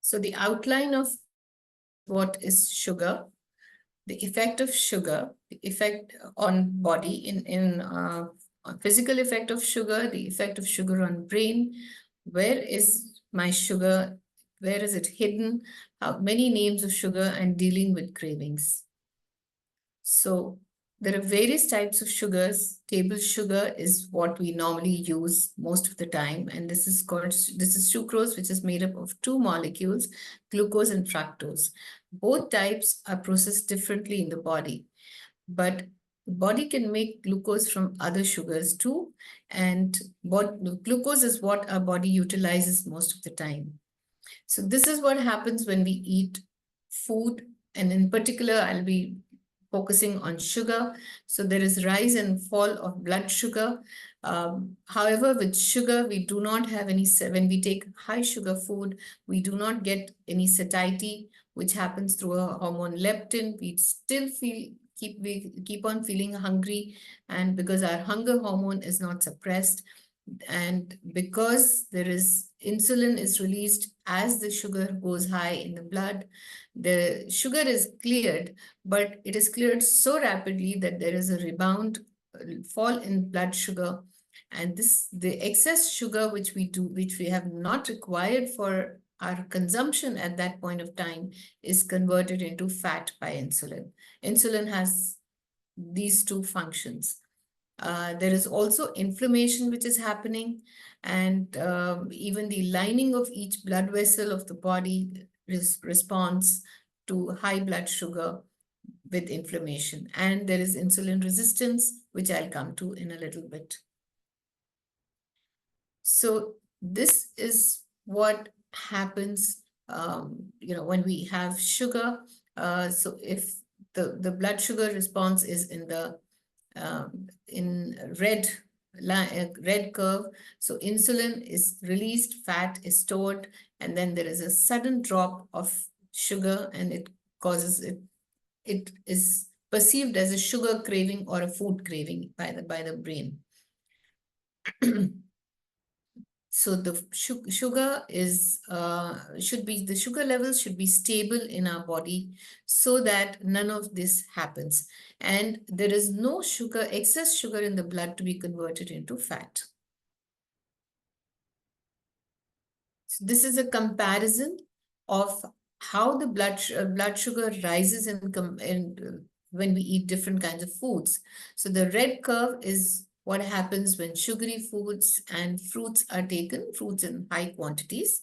So the outline of what is sugar, the effect of sugar, the effect on body in physical effect of sugar, the effect of sugar on brain, where is my sugar, where is it hidden, how many names of sugar, and dealing with cravings. So there are various types of sugars. Table sugar is what we normally use most of the time. And this is sucrose, which is made up of two molecules, glucose and fructose. Both types are processed differently in the body, but the body can make glucose from other sugars too. And glucose is what our body utilizes most of the time. So this is what happens when we eat food. And in particular, I'll be focusing on sugar. So there is rise and fall of blood sugar. However, with sugar, we do not have any, when we take high sugar food, we do not get any satiety, which happens through a hormone leptin. We still keep on feeling hungry, and because our hunger hormone is not suppressed, and because there is insulin is released as the sugar goes high in the blood, the sugar is cleared, but it is cleared so rapidly that there is a rebound fall in blood sugar. And the excess sugar which we have not required for our consumption at that point of time, is converted into fat by insulin. Insulin has these two functions. There is also inflammation which is happening, and even the lining of each blood vessel of the body responds to high blood sugar with inflammation. And there is insulin resistance, which I'll come to in a little bit. So this is what happens, when we have sugar. So if the blood sugar response is in the red curve, so insulin is released, fat is stored, and then there is a sudden drop of sugar, and it causes it is perceived as a sugar craving or a food craving by the brain. So the sugar is the sugar levels should be stable in our body, so that none of this happens, and there is no excess sugar in the blood to be converted into fat. So this is a comparison of how the blood sugar rises when we eat different kinds of foods. So the red curve is what happens when sugary foods and fruits are taken, fruits in high quantities.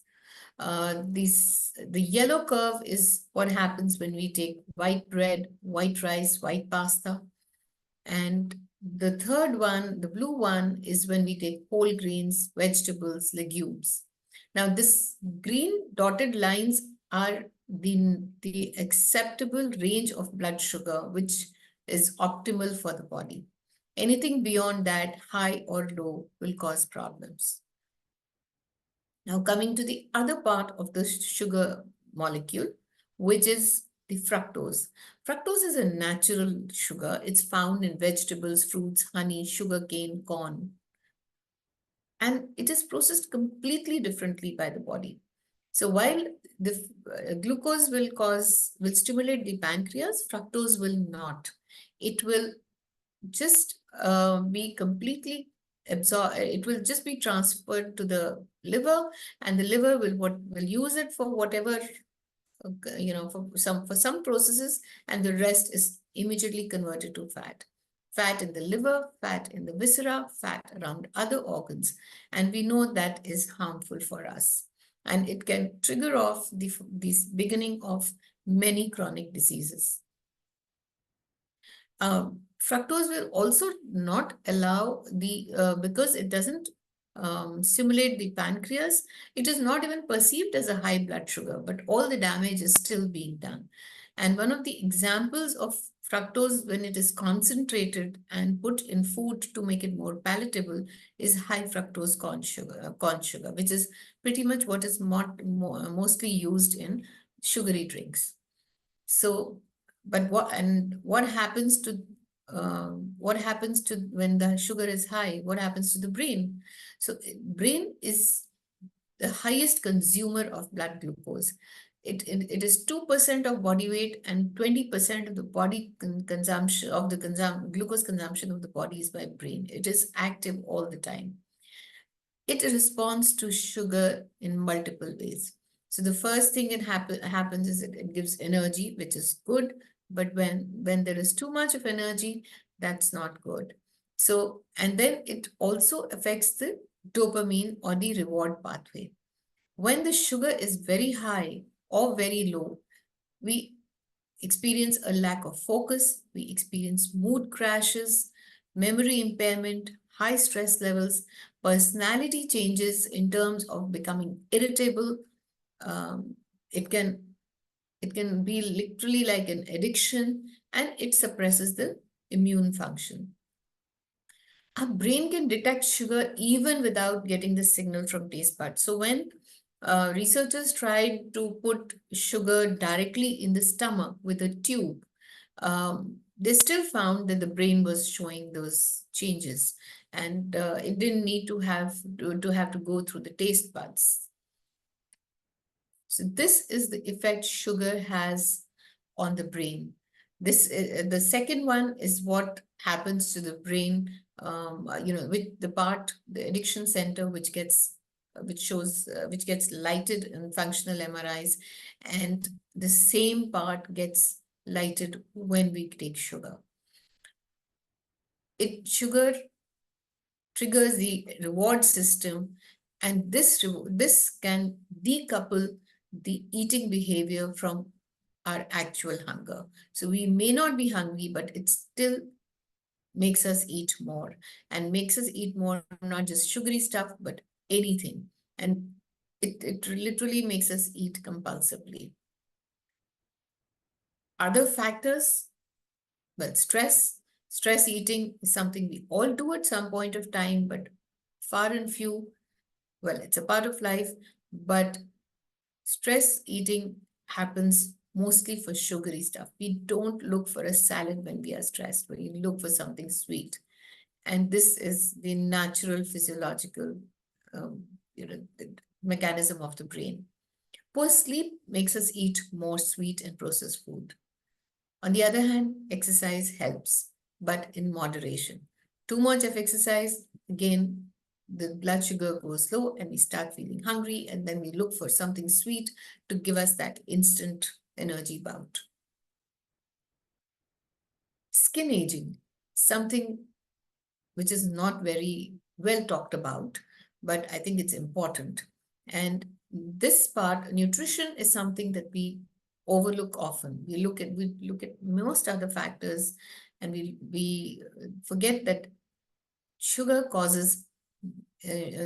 The yellow curve is what happens when we take white bread, white rice, white pasta. And the third one, the blue one, is when we take whole grains, vegetables, legumes. Now, this green dotted lines are the acceptable range of blood sugar, which is optimal for the body. Anything beyond that, high or low, will cause problems. Now, coming to the other part of the sugar molecule, which is the fructose. Fructose is a natural sugar. It's found in vegetables, fruits, honey, sugarcane, corn. And it is processed completely differently by the body. So while the glucose will stimulate the pancreas, fructose will not. It will just be completely absorbed. It will just be transferred to the liver, and the liver will use it for whatever, for some processes, and the rest is immediately converted to fat. Fat in the liver, fat in the viscera, fat around other organs. And we know that is harmful for us. And it can trigger off this beginning of many chronic diseases. Fructose will also not allow because it doesn't stimulate the pancreas, it is not even perceived as a high blood sugar, but all the damage is still being done. And one of the examples of fructose, when it is concentrated and put in food to make it more palatable, is high fructose corn sugar, which is pretty much what is mostly used in sugary drinks. So, but what happens to when the sugar is high? What happens to the brain? So brain is the highest consumer of blood glucose. It is 2% of body weight, and 20% of the body consumption of the glucose consumption of the body is by brain. It is active all the time. It responds to sugar in multiple ways. So the first thing happens is it gives energy, which is good. But when there is too much of energy, that's not good. So, and then it also affects the dopamine or the reward pathway. When the sugar is very high or very low, we experience a lack of focus, we experience mood crashes, memory impairment, high stress levels, personality changes in terms of becoming irritable. Um, it can it can be literally like an addiction, and it suppresses the immune function. Our brain can detect sugar even without getting the signal from taste buds. So when researchers tried to put sugar directly in the stomach with a tube, they still found that the brain was showing those changes, and it didn't need to have to go through the taste buds. So this is the effect sugar has on the brain. This the second one is what happens to the brain. With the addiction center, which gets which gets lighted in functional MRIs, and the same part gets lighted when we take sugar. Sugar triggers the reward system, and this can decouple the eating behavior from our actual hunger. So we may not be hungry, but it still makes us eat more, and makes us eat more, not just sugary stuff, but anything. And it literally makes us eat compulsively. Other factors, well, stress eating is something we all do at some point of time, but far and few. Well, it's a part of life, but stress eating happens mostly for sugary stuff. We don't look for a salad when we are stressed. We look for something sweet. And this is the natural physiological the mechanism of the brain. Poor sleep makes us eat more sweet and processed food. On the other hand, exercise helps, but in moderation. Too much of exercise, again, the blood sugar goes low and we start feeling hungry, and then we look for something sweet to give us that instant energy bout. Skin aging, something which is not very well talked about, but I think it's important. And this part, nutrition, is something that we overlook often. We look at most other factors, and we forget that sugar causes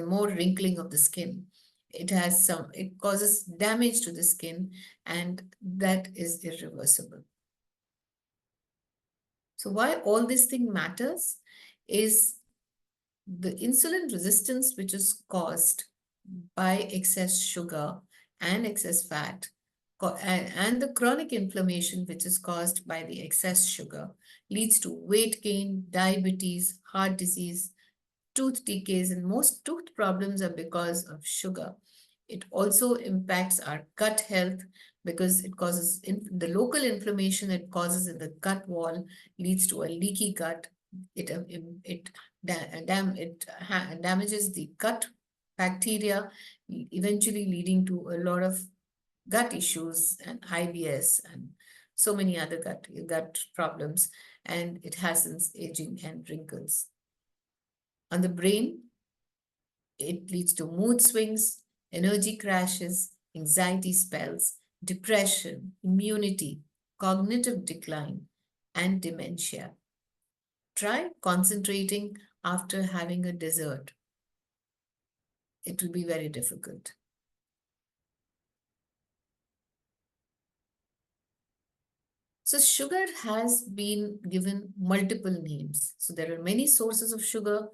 more wrinkling of the skin. It causes damage to the skin, and that is irreversible. So why all this thing matters is the insulin resistance, which is caused by excess sugar and excess fat, and the chronic inflammation, which is caused by the excess sugar, leads to weight gain, diabetes, heart disease, tooth decays, and most tooth problems are because of sugar. It also impacts our gut health because it causes the local inflammation it causes in the gut wall leads to a leaky gut. It damages the gut bacteria, eventually leading to a lot of gut issues and IBS and so many other gut problems, and it hastens aging and wrinkles. On the brain, it leads to mood swings, energy crashes, anxiety spells, depression, immunity, cognitive decline, and dementia. Try concentrating after having a dessert. It will be very difficult. So sugar has been given multiple names. So there are many sources of sugar: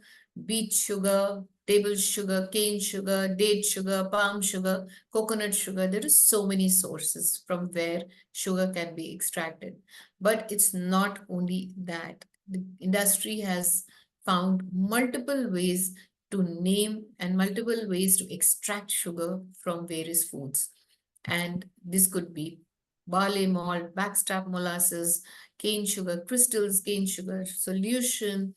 beet sugar, table sugar, cane sugar, date sugar, palm sugar, coconut sugar. There are so many sources from where sugar can be extracted. But it's not only that. The industry has found multiple ways to name and multiple ways to extract sugar from various foods. And this could be barley malt, backstrap molasses, cane sugar, crystals, cane sugar, solution,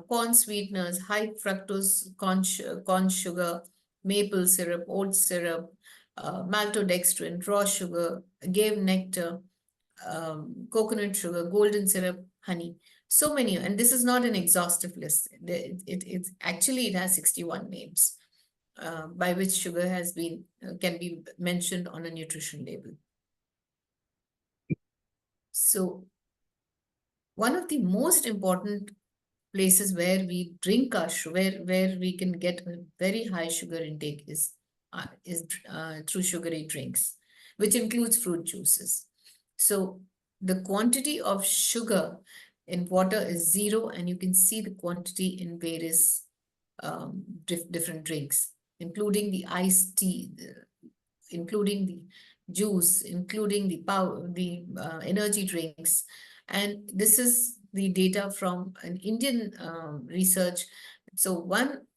corn sweeteners, high fructose corn sugar, maple syrup, oat syrup, maltodextrin, raw sugar, agave nectar, coconut sugar, golden syrup, honey. So many, and this is not an exhaustive list. It's actually, it has 61 names by which sugar has been can be mentioned on a nutrition label. So one of the most important places where we drink our sugar, where we can get a very high sugar intake is through sugary drinks, which includes fruit juices. So the quantity of sugar in water is 0, and you can see the quantity in various different drinks, including the iced tea, including the juice, including the power, the energy drinks. And this is the data from an Indian research. So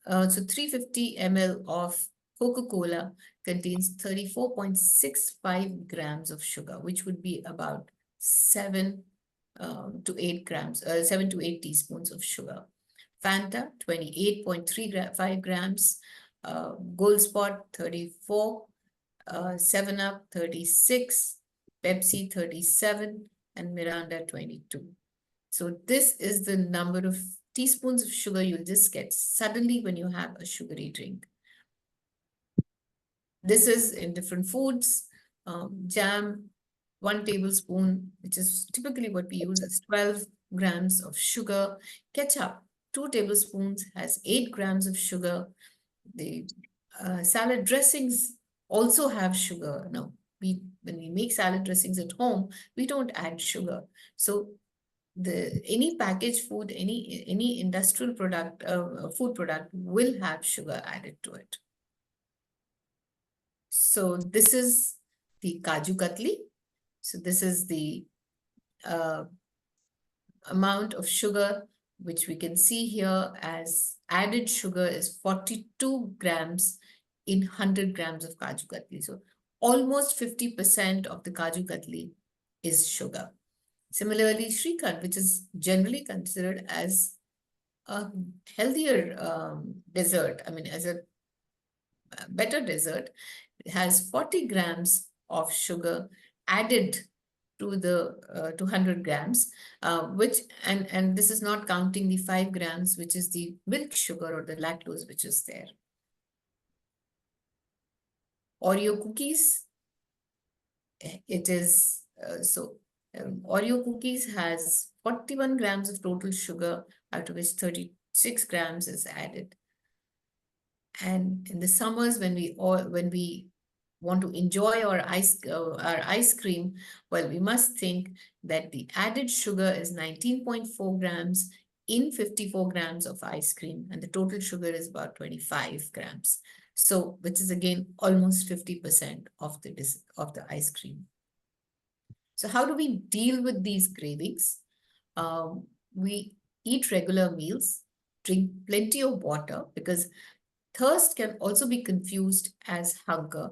350 ml of Coca-Cola contains 34.65 grams of sugar, which would be about 7 to 8 grams, 7 to 8 teaspoons of sugar. Fanta, 28.35 grams. Gold Spot, 34. 7-Up, 36. Pepsi, 37. And Miranda, 22. So this is the number of teaspoons of sugar you'll just get suddenly when you have a sugary drink. This is in different foods. Jam, 1 tablespoon, which is typically what we use, is 12 grams of sugar. Ketchup, 2 tablespoons, has 8 grams of sugar. The salad dressings also have sugar. Now, when we make salad dressings at home, we don't add sugar. So any packaged food, any industrial product, food product will have sugar added to it. So this is the Kaju Katli. So this is the amount of sugar which we can see here as added sugar is 42 grams in 100 grams of Kaju Katli. So almost 50% of the Kaju Katli is sugar. Similarly, Shrikhand, which is generally considered as a healthier dessert, I mean, as a better dessert, it has 40 grams of sugar added to the 200 grams, which and this is not counting the 5 grams, which is the milk sugar or the lactose, which is there. Oreo cookies, it is Oreo cookies has 41 grams of total sugar, out of which 36 grams is added. And in the summers, when we want to enjoy our ice cream, well, we must think that the added sugar is 19.4 grams in 54 grams of ice cream, and the total sugar is about 25 grams. So, which is again almost 50% of the ice cream. So how do we deal with these cravings? We eat regular meals, drink plenty of water, because thirst can also be confused as hunger.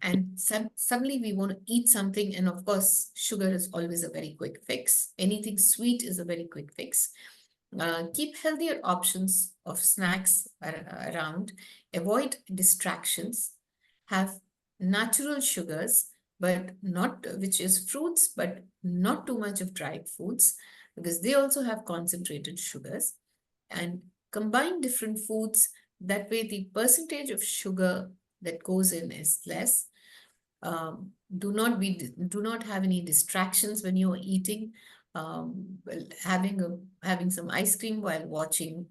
And suddenly we want to eat something, and of course, sugar is always a very quick fix. Anything sweet is a very quick fix. Keep healthier options of snacks around. Avoid distractions. Have natural sugars, but not, which is fruits, but not too much of dried foods, because they also have concentrated sugars. And combine different foods. That way, the percentage of sugar that goes in is less. Do not have any distractions when you are eating. Having some ice cream while watching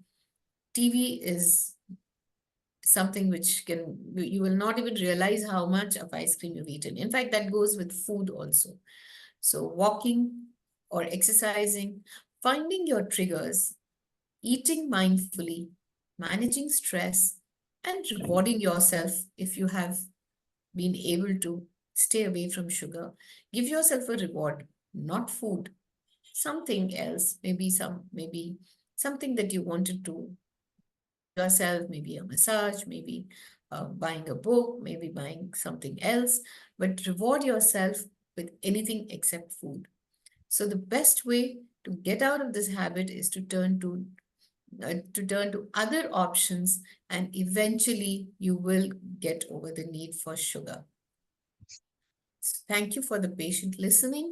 TV is something which you will not even realize how much of ice cream you've eaten. In fact, that goes with food also. So walking or exercising, finding your triggers, eating mindfully, managing stress, and rewarding yourself if you have been able to stay away from sugar. Give yourself a reward, not food, something else, maybe something that you wanted to yourself, maybe a massage, maybe buying a book, maybe buying something else, but reward yourself with anything except food. So the best way to get out of this habit is to turn to other options, and eventually you will get over the need for sugar. Thank you for the patient listening.